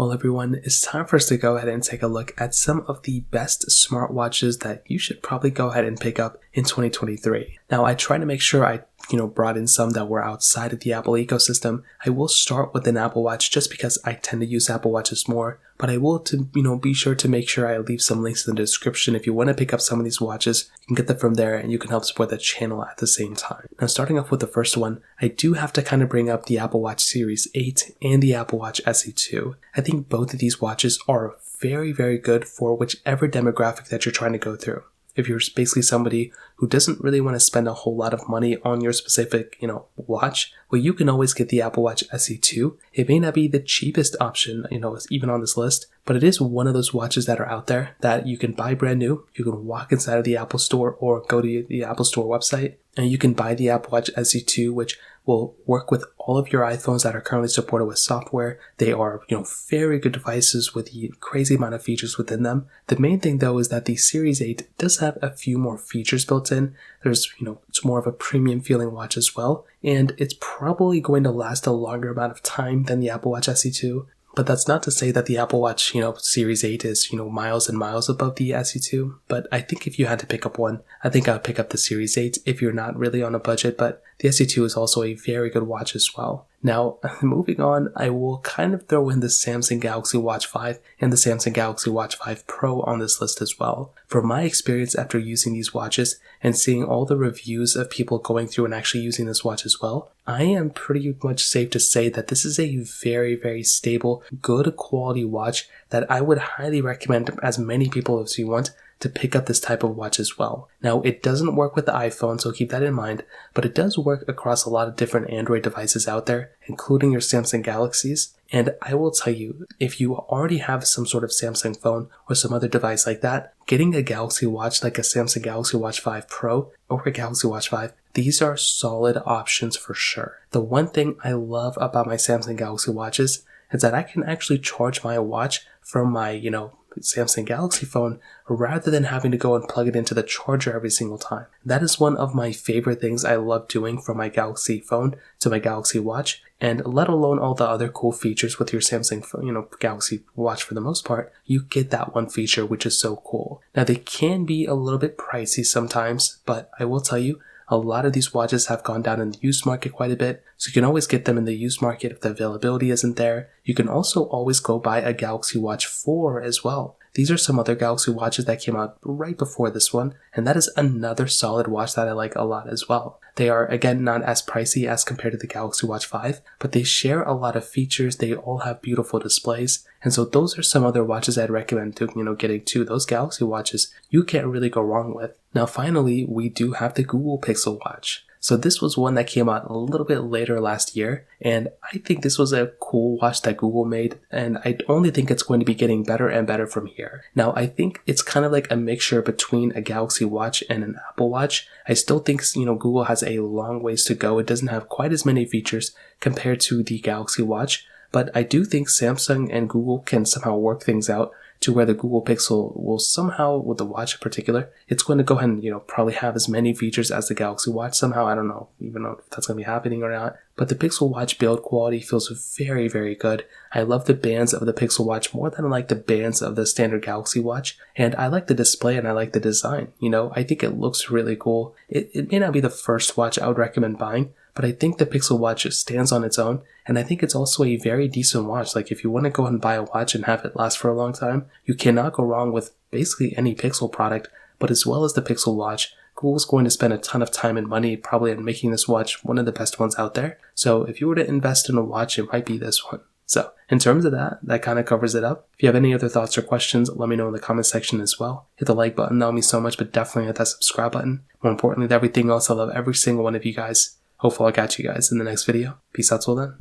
Well, everyone, it's time for us to go ahead and take a look at some of the best smartwatches that you should probably go ahead and pick up in 2023. Now, I try to make sure I brought in some that were outside of the Apple ecosystem. I will start with an Apple Watch just because I tend to use Apple Watches more, but I will be sure to make sure I leave some links in the description. If you want to pick up some of these watches, you can get them from there and you can help support the channel at the same time. Now, starting off with the first one, I do have to kind of bring up the Apple Watch Series 8 and the Apple Watch SE 2. I think both of these watches are very, very good for whichever demographic that you're trying to go through. If you're basically somebody who doesn't really want to spend a whole lot of money on your specific, watch, well, you can always get the Apple Watch SE 2. It may not be the cheapest option, even on this list, but it is one of those watches that are out there that you can buy brand new. You can walk inside of the Apple Store or go to the Apple Store website, and you can buy the Apple Watch SE 2, which will work with all of your iPhones that are currently supported with software. They are, very good devices with the crazy amount of features within them. The main thing though is that the Series 8 does have a few more features built in. There's, it's more of a premium feeling watch as well, and it's probably going to last a longer amount of time than the Apple Watch SE 2. But that's not to say that the Apple Watch, Series 8 is, miles and miles above the SE 2. But I think if you had to pick up one, I think I would pick up the Series 8 if you're not really on a budget. But the SE 2 is also a very good watch as well. Now, moving on, I will kind of throw in the Samsung Galaxy Watch 5 and the Samsung Galaxy Watch 5 Pro on this list as well. From my experience after using these watches and seeing all the reviews of people going through and actually using this watch as well, I am pretty much safe to say that this is a very, very stable, good quality watch that I would highly recommend as many people as you want to pick up this type of watch as well. Now, it doesn't work with the iPhone, so keep that in mind, but it does work across a lot of different Android devices out there, including your Samsung Galaxies. And I will tell you, if you already have some sort of Samsung phone or some other device like that, getting a Galaxy Watch like a Samsung Galaxy Watch 5 Pro or a Galaxy Watch 5, these are solid options for sure. The one thing I love about my Samsung Galaxy watches is that I can actually charge my watch from my, Samsung Galaxy phone rather than having to go and plug it into the charger every single time. That is one of my favorite things I love doing from my Galaxy phone to my Galaxy Watch, and let alone all the other cool features with your Samsung phone, Galaxy Watch for the most part, you get that one feature which is so cool. Now, they can be a little bit pricey sometimes, but I will tell you, a lot of these watches have gone down in the used market quite a bit, so you can always get them in the used market if the availability isn't there. You can also always go buy a Galaxy Watch 4 as well. These are some other Galaxy watches that came out right before this one, and that is another solid watch that I like a lot as well. They are, again, not as pricey as compared to the Galaxy Watch 5, but they share a lot of features. They all have beautiful displays, and so those are some other watches I'd recommend to, getting to. Those Galaxy watches you can't really go wrong with. Now, finally, we do have the Google Pixel Watch. So this was one that came out a little bit later last year, and I think this was a cool watch that Google made, and I only think it's going to be getting better and better from here. Now, I think it's kind of like a mixture between a Galaxy Watch and an Apple Watch. I still think, Google has a long ways to go. It doesn't have quite as many features compared to the Galaxy Watch, but I do think Samsung and Google can somehow work things out to where the Google Pixel will somehow, with the watch in particular, it's going to go ahead and, probably have as many features as the Galaxy Watch somehow. I don't know even know if that's going to be happening or not. But the Pixel Watch build quality feels very, very good. I love the bands of the Pixel Watch more than I like the bands of the standard Galaxy Watch. And I like the display and I like the design. I think it looks really cool. It may not be the first watch I would recommend buying, but I think the Pixel Watch stands on its own, and I think it's also a very decent watch. Like, if you want to go and buy a watch and have it last for a long time, you cannot go wrong with basically any Pixel product. But as well as the Pixel Watch, Google's going to spend a ton of time and money probably on making this watch one of the best ones out there. So if you were to invest in a watch, it might be this one. So in terms of that kind of covers it up. If you have any other thoughts or questions, let me know in the comment section as well. Hit the like button, that would mean so much, but definitely hit that subscribe button. More importantly than everything else, I love every single one of you guys. Hopefully I'll catch you guys in the next video. Peace out till then.